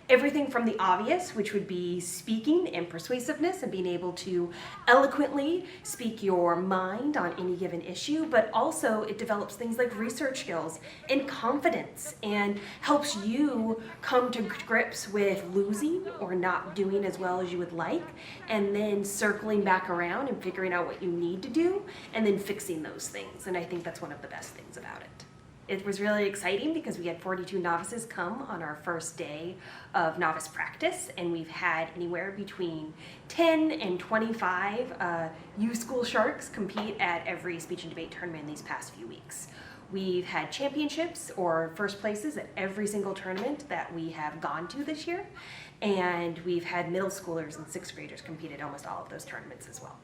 everything from the obvious, which would be speaking and persuasiveness and being able to eloquently speak your mind on any given issue, but also it develops things like research skills and confidence and helps you come to grips with losing or not doing as well as you would like, and then circling back around and figuring out what you need to do and then fixing those things. And I think that's one of the best things about it. It was really exciting because we had 42 novices come on our first day of novice practice, and we've had anywhere between 10 and 25 U School Sharks compete at every speech and debate tournament in these past few weeks. We've had championships or first places at every single tournament that we have gone to this year, and we've had middle schoolers and sixth graders compete at almost all of those tournaments as well.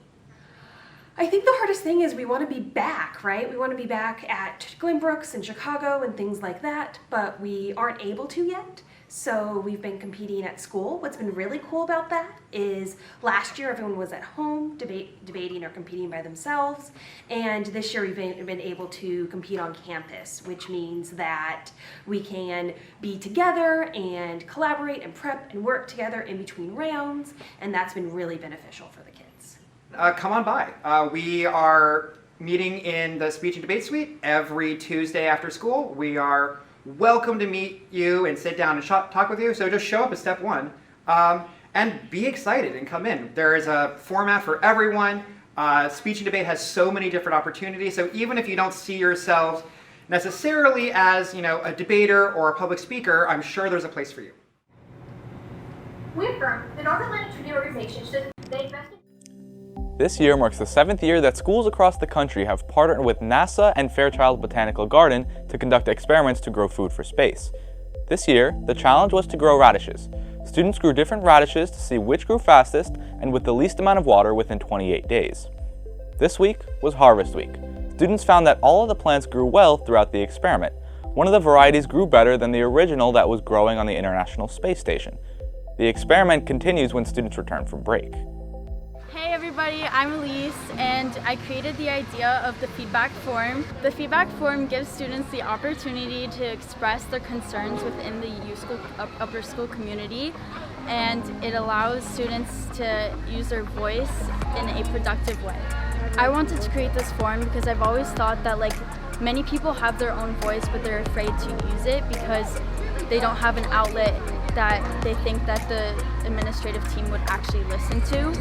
I think the hardest thing is we want to be back, right? We want to be back at Glenbrooks and Chicago and things like that, but we aren't able to yet. So we've been competing at school. What's been really cool about that is last year everyone was at home debating or competing by themselves, and this year we've been able to compete on campus, which means that we can be together and collaborate and prep and work together in between rounds, and that's been really beneficial for the kids. Come on by. We are meeting in the speech and debate suite every Tuesday after school. We are welcome to meet you and sit down and talk with you. So just show up as step one and be excited and come in. There is a format for everyone. Speech and debate has so many different opportunities. So even if you don't see yourselves necessarily as, a debater or a public speaker, I'm sure there's a place for you. We affirm the North Atlantic Treaty Organization should they invest in. This year marks the 7th year that schools across the country have partnered with NASA and Fairchild Botanical Garden to conduct experiments to grow food for space. This year, the challenge was to grow radishes. Students grew different radishes to see which grew fastest and with the least amount of water within 28 days. This week was Harvest Week. Students found that all of the plants grew well throughout the experiment. One of the varieties grew better than the original that was growing on the International Space Station. The experiment continues when students return from break. Hey everybody, I'm Elise, and I created the idea of the feedback form. The feedback form gives students the opportunity to express their concerns within the U School upper school community, and it allows students to use their voice in a productive way. I wanted to create this form because I've always thought that many people have their own voice, but they're afraid to use it because they don't have an outlet that they think that the administrative team would actually listen to.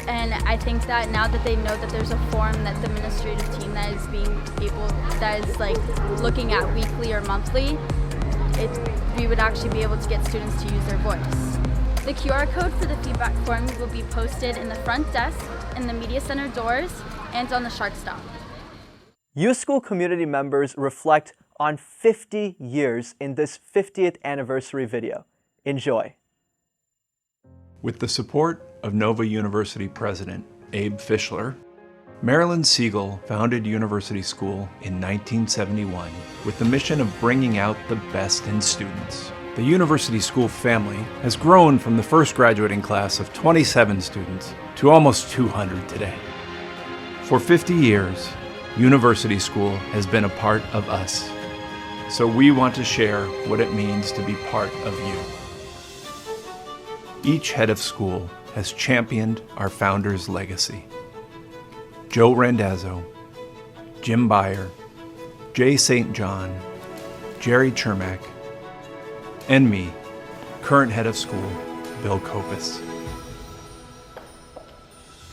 And I think that now that they know that there's a form that the administrative team that is looking at weekly or monthly, we would actually be able to get students to use their voice. The QR code for the feedback form will be posted in the front desk, in the media center doors, and on the Shark Stop. U School community members reflect on 50 years in this 50th anniversary video. Enjoy. With the support of Nova University President Abe Fischler, Marilyn Siegel founded University School in 1971 with the mission of bringing out the best in students. The University School family has grown from the first graduating class of 27 students to almost 200 today. For 50 years, University School has been a part of us. So we want to share what it means to be part of you. Each head of school has championed our founder's legacy. Joe Randazzo, Jim Beyer, Jay St. John, Jerry Chermak, and me, current head of school, Bill Kopis.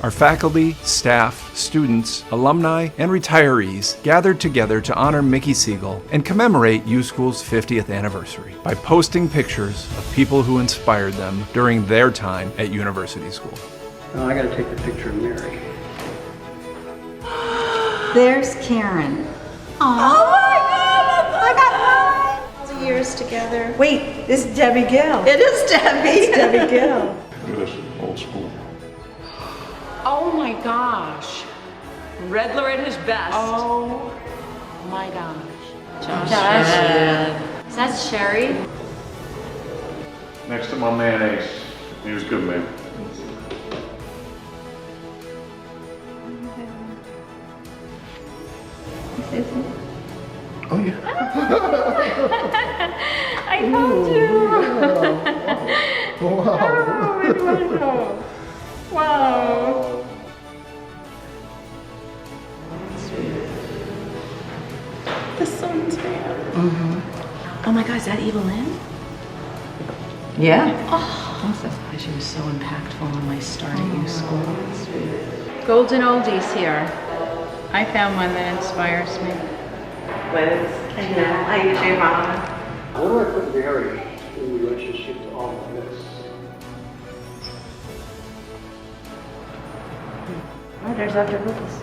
Our faculty, staff, students, alumni, and retirees gathered together to honor Mickey Siegel and commemorate U School's 50th anniversary by posting pictures of people who inspired them during their time at University School. Oh, I gotta take the picture of Mary. There's Karen. Oh my God! I got 5 years together. Wait, this is Debbie Gill. It is Debbie. It's Debbie Gill. This is old school. Oh my gosh. Redler at his best. Oh my gosh. Josh. Is that Sherry? Next to my man Ace. He was good, man. Oh yeah. I found you. Oh my God, is that Evelyn? Yeah. Oh, that's why she was so impactful on my start at U School. Golden oldies here. I found one that inspires me. Liz, I usually run. What do I put Mary in relationship to all of this? Oh, there's Dr. Lucas.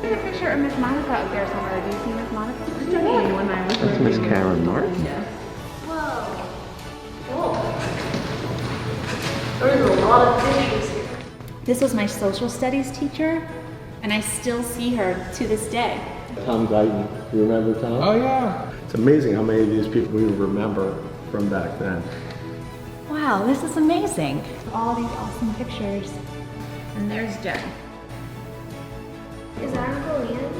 There's a picture of Miss Monica up there somewhere. Do you see Miss Monica? When I was That's Miss Karen Martin. There's a lot of pictures here. This was my social studies teacher, and I still see her to this day. Tom Guyton. You remember Tom? Oh, yeah. It's amazing how many of these people we remember from back then. Wow, this is amazing. All these awesome pictures. And there's Deb. Is that Uncle Ian?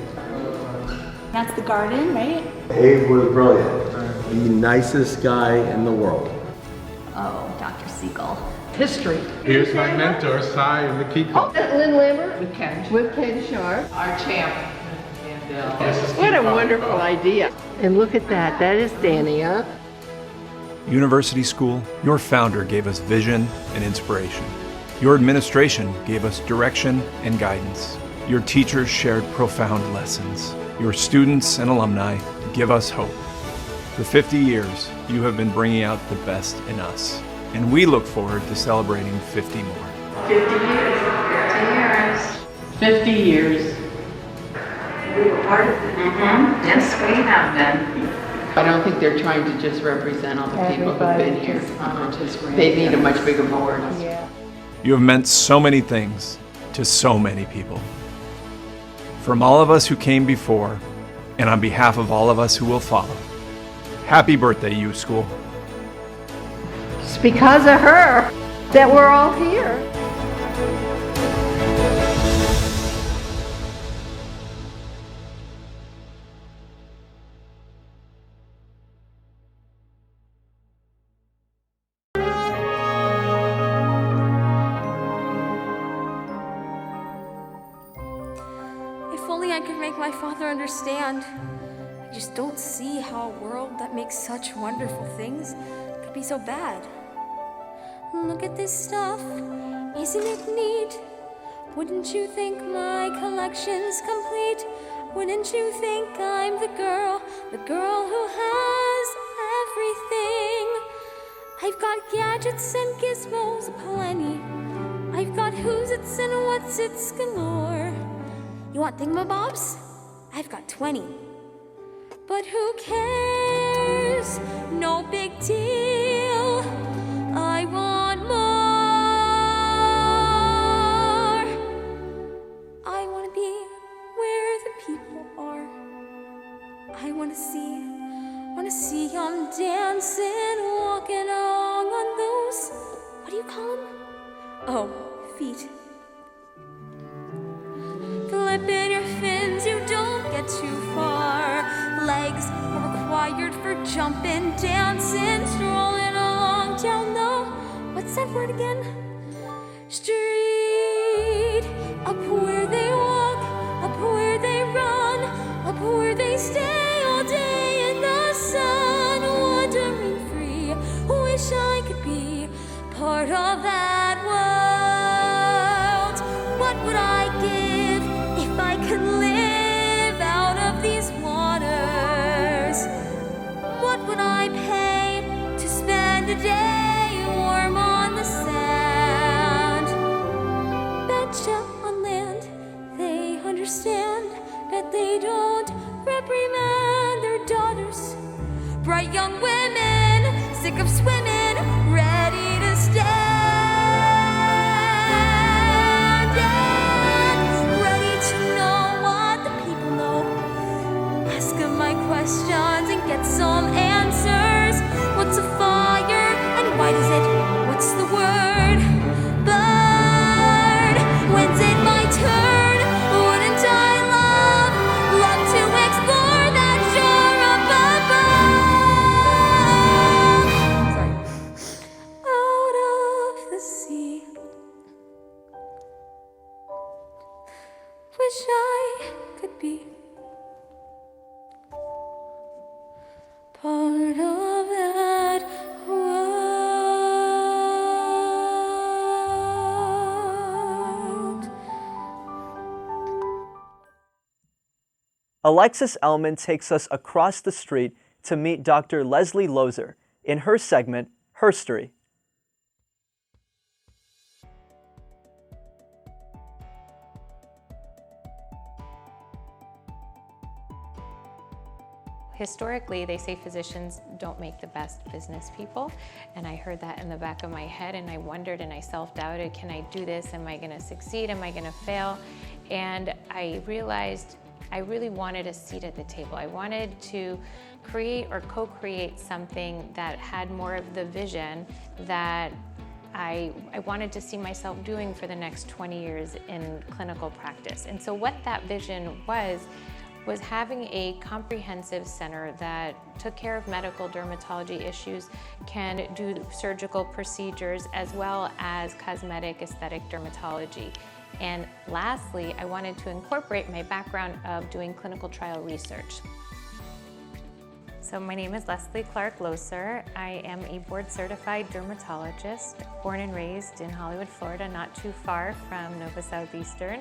That's the garden, right? Abe was brilliant. The nicest guy in the world. Oh, Dr. Siegel. History. Here's my mentor, Cy Makiko. Lynn Lambert? With Ken. With Ken Sharp. Our champ. What a wonderful idea. And look at that. That is Dania. University School, your founder gave us vision and inspiration. Your administration gave us direction and guidance. Your teachers shared profound lessons. Your students and alumni give us hope. For 50 years, you have been bringing out the best in us, and we look forward to celebrating 50 more. 50 years. 50 years. We were part of it. Yes, we have been. I don't think they're trying to just represent all the people who've been here. They need a much bigger board. You have meant so many things to so many people. From all of us who came before, and on behalf of all of us who will follow, happy birthday, U School. It's because of her that we're all here. If only I could make my father understand. I just don't see how a world that makes such wonderful things could be so bad. Look at this stuff, isn't it neat? Wouldn't you think my collection's complete? Wouldn't you think I'm the girl who has everything? I've got gadgets and gizmos aplenty. I've got who's its and what's its galore. You want thingamabobs? I've got 20. But who cares? No big deal. I want more. I want to be where the people are. I want to see them dancing, walking along on those, what do you call them? Oh, feet. Flipping your fins, you don't get too far. Legs are required for jumping, dancing, strolling along down the, what's that word again? Street. Up where they walk, up where they run, up where they stay all day in the sun, wandering free. Wish I could be part of that world. What would I give if I could live out of these waters? What would I pay to spend a day warm on the sand? Betcha on land they understand that they don't reprimand their daughters. Bright young women, sick of swimming, ready to stand. And ready to know what the people know. Ask them my questions and get some answers. What's a fire and why does it? What's the word? Bird. When's it my turn? Wouldn't I Alexis Ellman takes us across the street to meet Dr. Leslie Lozer in her segment, Herstory. Historically, they say physicians don't make the best business people, and I heard that in the back of my head, and I wondered and I self-doubted, can I do this? Am I gonna succeed? Am I gonna fail? And I realized I really wanted a seat at the table. I wanted to create or co-create something that had more of the vision that I wanted to see myself doing for the next 20 years in clinical practice. And so what that vision was having a comprehensive center that took care of medical dermatology issues, can do surgical procedures, as well as cosmetic aesthetic dermatology. And lastly, I wanted to incorporate my background of doing clinical trial research. So my name is Leslie Clark Lozer. I am a board-certified dermatologist, born and raised in Hollywood, Florida, not too far from Nova Southeastern.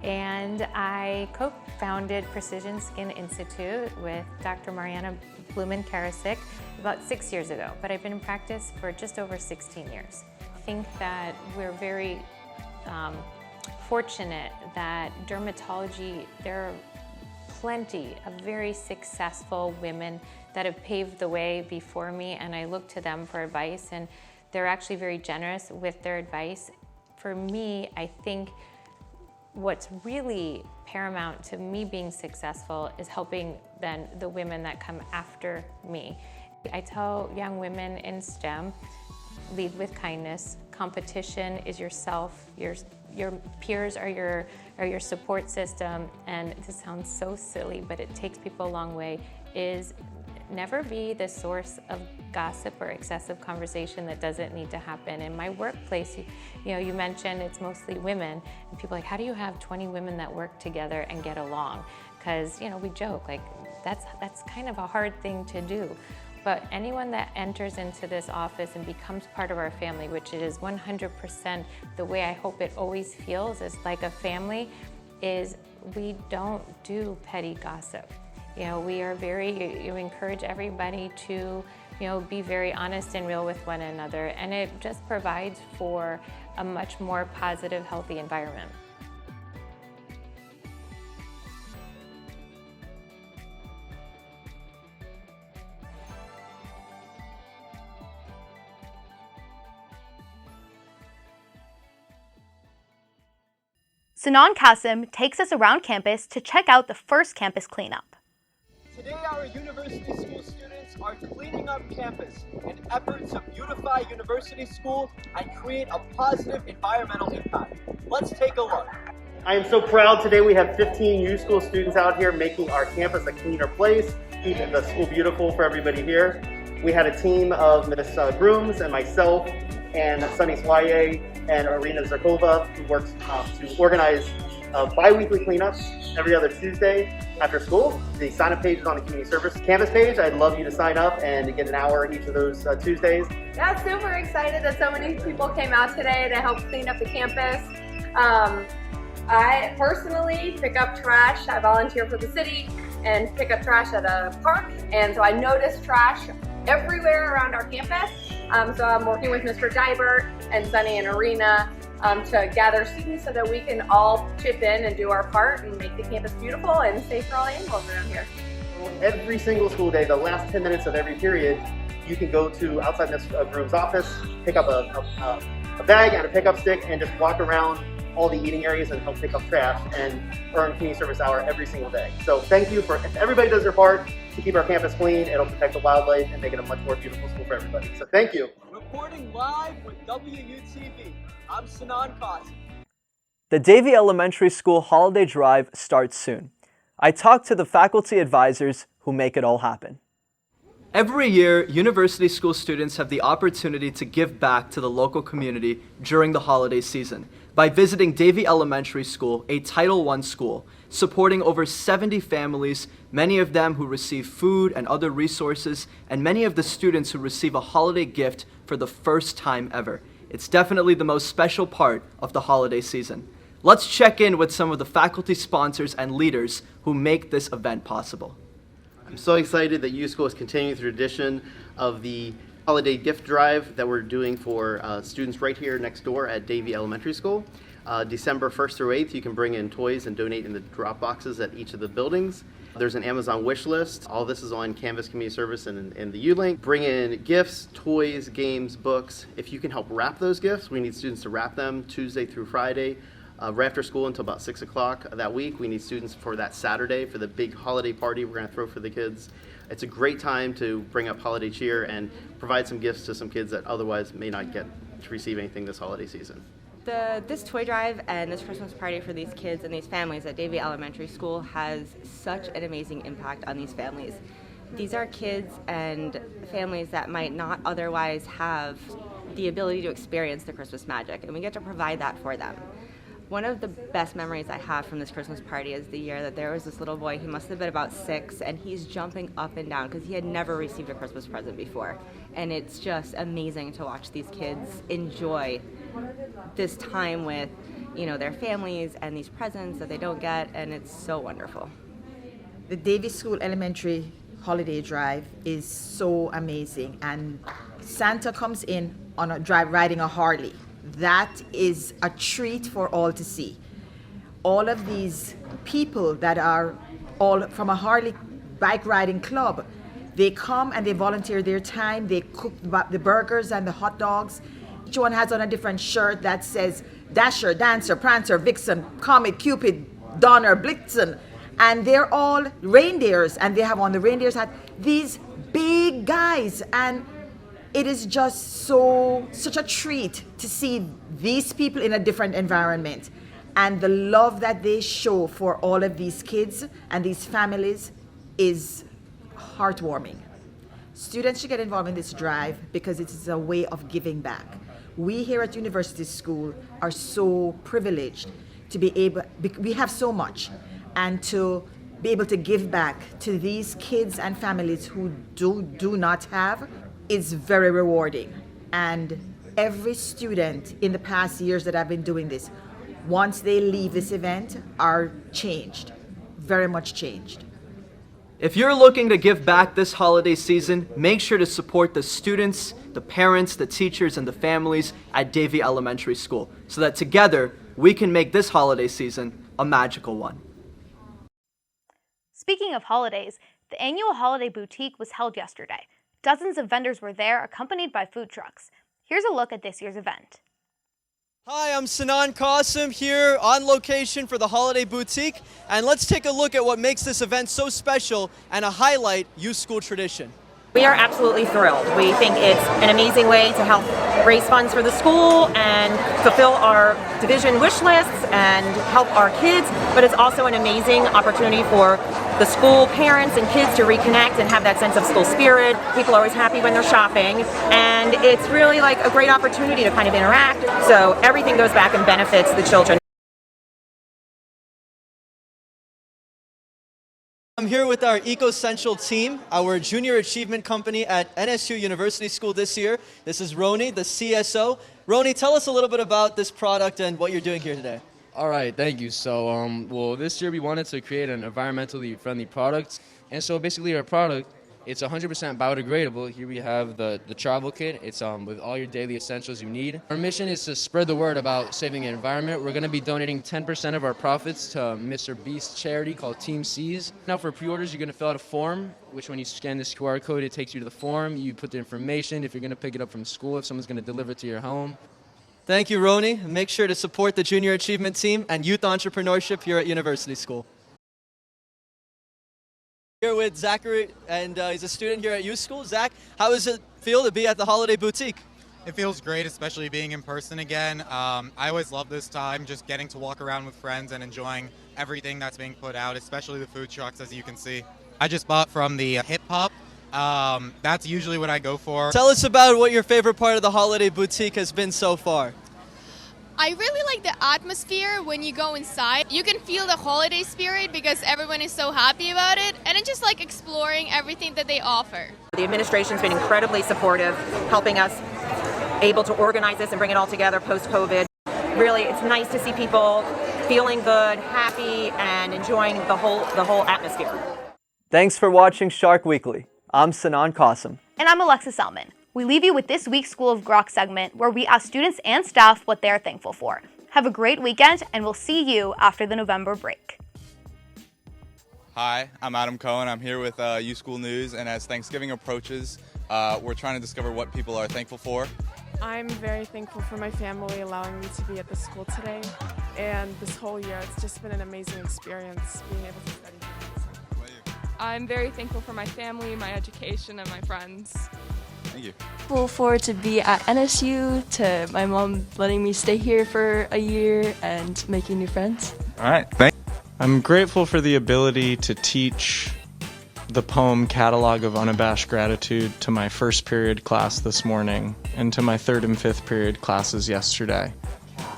And I co-founded Precision Skin Institute with Dr. Mariana Blumen-Karasik about 6 years ago, but I've been in practice for just over 16 years. I think that we're very fortunate that dermatology, there are plenty of very successful women that have paved the way before me, and I look to them for advice, and they're actually very generous with their advice. For me, I think what's really paramount to me being successful is helping then the women that come after me. I tell young women in STEM, lead with kindness. Competition is yourself. Your peers are your support system. And this sounds so silly, but it takes people a long way, is never be the source of gossip or excessive conversation that doesn't need to happen. In my workplace, you mentioned it's mostly women, and people are like, how do you have 20 women that work together and get along? Because we joke, like that's kind of a hard thing to do. But anyone that enters into this office and becomes part of our family, which it is 100% the way I hope it always feels, is like a family, is we don't do petty gossip. We are you encourage everybody to, be very honest and real with one another, and it just provides for a much more positive, healthy environment. Sinan Qasim takes us around campus to check out the first campus cleanup. Today, our university school students are cleaning up campus in efforts to beautify University School and create a positive environmental impact. Let's take a look. I am so proud today we have 15 U School students out here making our campus a cleaner place, keeping the school beautiful for everybody here. We had a team of Ms. Grooms and myself and Sunny Swaye and Arina Zarkova, who works to organize bi-weekly cleanups every other Tuesday after school. The sign-up page is on the community service campus page. I'd love you to sign up and get an hour each of those Tuesdays. Yeah, super excited that so many people came out today to help clean up the campus. I personally pick up trash. I volunteer for the city and pick up trash at a park, and so I noticed trash everywhere around our campus. So I'm working with Mr. Dybert and Sunny and Arena to gather students so that we can all chip in and do our part and make the campus beautiful and safe for all animals around here. Every single school day, the last 10 minutes of every period, you can go to outside Ms. Groom's office, pick up a bag and a pickup stick, and just walk around all the eating areas and help pick up trash and earn community service hour every single day. So thank you if everybody does their part to keep our campus clean. It'll protect the wildlife and make it a much more beautiful school for everybody. So thank you. Reporting live with WUTV, I'm Sinan Qasim. The Davie Elementary School Holiday Drive starts soon. I talked to the faculty advisors who make it all happen. Every year, university school students have the opportunity to give back to the local community during the holiday season by visiting Davie Elementary School, a Title I school, supporting over 70 families, many of them who receive food and other resources, and many of the students who receive a holiday gift for the first time ever. It's definitely the most special part of the holiday season. Let's check in with some of the faculty sponsors and leaders who make this event possible. I'm so excited that U School is continuing the tradition of the holiday gift drive that we're doing for students right here next door at Davie Elementary School. December 1st through 8th, you can bring in toys and donate in the drop boxes at each of the buildings. There's an Amazon wish list. All this is on Canvas Community Service and the U-Link. Bring in gifts, toys, games, books. If you can help wrap those gifts, we need students to wrap them Tuesday through Friday. Right after school until about 6 o'clock that week. We need students for that Saturday for the big holiday party we're going to throw for the kids. It's a great time to bring up holiday cheer and provide some gifts to some kids that otherwise may not get to receive anything this holiday season. This toy drive and this Christmas party for these kids and these families at Davie Elementary School has such an amazing impact on these families. These are kids and families that might not otherwise have the ability to experience the Christmas magic, and we get to provide that for them. One of the best memories I have from this Christmas party is the year that there was this little boy, he must have been about 6, and he's jumping up and down because he had never received a Christmas present before. And it's just amazing to watch these kids enjoy this time with, their families and these presents that they don't get, and it's so wonderful. The Davie School Elementary Holiday Drive is so amazing, and Santa comes in on a drive riding a Harley. That is a treat for all to see. All of these people that are all from a Harley bike riding club, they come and they volunteer their time. They cook the burgers and the hot dogs. Each one has on a different shirt that says Dasher, Dancer, Prancer, Vixen, Comet, Cupid, Donner, Blitzen. And they're all reindeers, and they have on the reindeer's hat. These big guys, and it is just such a treat to see these people in a different environment, and the love that they show for all of these kids and these families is heartwarming. Students should get involved in this drive because it is a way of giving back. We here at University School are so privileged to be able, we have so much, and to be able to give back to these kids and families who do not have is very rewarding. And every student in the past years that I've been doing this, once they leave this event, are changed, very much changed. If you're looking to give back this holiday season, make sure to support the students, the parents, the teachers, and the families at Davie Elementary School so that together we can make this holiday season a magical one. Speaking of holidays, the annual Holiday Boutique was held yesterday. Dozens of vendors were there, accompanied by food trucks. Here's a look at this year's event. Hi, I'm Sinan Qasim here on location for the Holiday Boutique, and let's take a look at what makes this event so special and a highlight U School tradition. We are absolutely thrilled. We think it's an amazing way to help raise funds for the school and fulfill our division wish lists and help our kids, but it's also an amazing opportunity for the school parents and kids to reconnect and have that sense of school spirit. People are always happy when they're shopping, and it's really like a great opportunity to kind of interact. So everything goes back and benefits the children. I'm here with our EcoCentral team, our junior achievement company at NSU University School this year. This is Roni, the CSO. Roni, tell us a little bit about this product and what you're doing here today. All right, thank you. So, well, this year we wanted to create an environmentally friendly product. And so basically our product, it's 100% biodegradable. Here we have the travel kit. It's with all your daily essentials you need. Our mission is to spread the word about saving the environment. We're going to be donating 10% of our profits to Mr. Beast's charity called Team Seas. Now for pre-orders, you're going to fill out a form, which when you scan this QR code, it takes you to the form. You put the information, if you're going to pick it up from school, if someone's going to deliver it to your home. Thank you, Roni. Make sure to support the junior achievement team and youth entrepreneurship here at University School. Here with Zachary, and he's a student here at U School. Zach, how does it feel to be at the Holiday Boutique? It feels great, especially being in person again. I always love this time, just getting to walk around with friends and enjoying everything that's being put out, especially the food trucks, as you can see. I just bought from the hip hop. That's usually what I go for. Tell us about what your favorite part of the Holiday Boutique has been so far. I really like the atmosphere when you go inside. You can feel the holiday spirit because everyone is so happy about it, and it's just like exploring everything that they offer. The administration's been incredibly supportive, helping us able to organize this and bring it all together post-COVID. Really, it's nice to see people feeling good, happy, and enjoying the whole atmosphere. Thanks for watching Shark Weekly. I'm Sanan Qasim. And I'm Alexis Selman. We leave you with this week's School of Grok segment where we ask students and staff what they're thankful for. Have a great weekend, and we'll see you after the November break. Hi, I'm Adam Cohen. I'm here with U School News, and as Thanksgiving approaches, we're trying to discover what people are thankful for. I'm very thankful for my family allowing me to be at the school today, and this whole year it's just been an amazing experience being able to study. I'm very thankful for my family, my education, and my friends. Thank you. Thankful for to be at NSU, to my mom letting me stay here for a year and making new friends. All right, thank you. I'm grateful for the ability to teach the poem Catalog of Unabashed Gratitude to my first period class this morning and to my third and fifth period classes yesterday.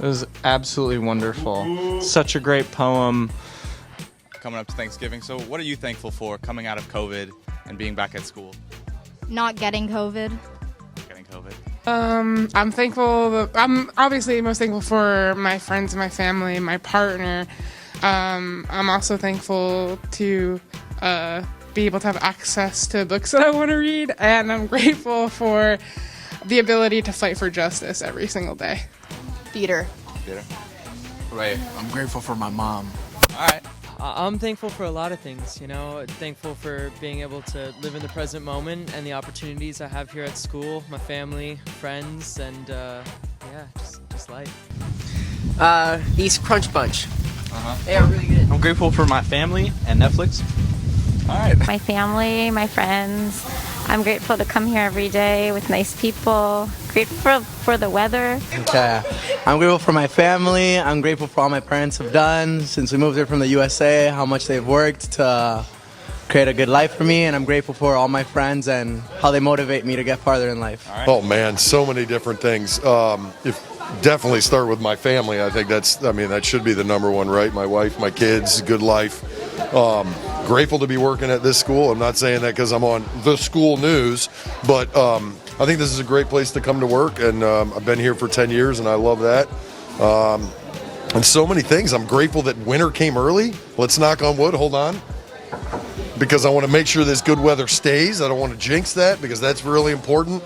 It was absolutely wonderful. Such a great poem. Coming up to Thanksgiving, so what are you thankful for coming out of COVID and being back at school? Not getting COVID. Getting COVID. I'm thankful. I'm obviously most thankful for my friends, my family, my partner. I'm also thankful to be able to have access to books that I want to read, and I'm grateful for the ability to fight for justice every single day. Theater. Theater. Right. I'm grateful for my mom. All right. I'm thankful for a lot of things, you know, thankful for being able to live in the present moment and the opportunities I have here at school, my family, friends, and yeah, just life. These Crunch Bunch. They are really good. I'm grateful for my family and Netflix. All right. My family, my friends. I'm grateful to come here every day with nice people. Grateful for the weather. Okay. I'm grateful for my family. I'm grateful for all my parents have done since we moved here from the USA, how much they've worked to create a good life for me, and I'm grateful for all my friends and how they motivate me to get farther in life. Oh man, so many different things. Definitely start with my family. I think that should be the number one, right? My wife, my kids, good life. Grateful to be working at this school. I'm not saying that because I'm on the school news, but I think this is a great place to come to work, and I've been here for 10 years, and I love that. And so many things. I'm grateful that winter came early. Let's knock on wood. Hold on. Because I want to make sure this good weather stays. I don't want to jinx that because that's really important.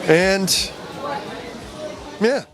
And, yeah.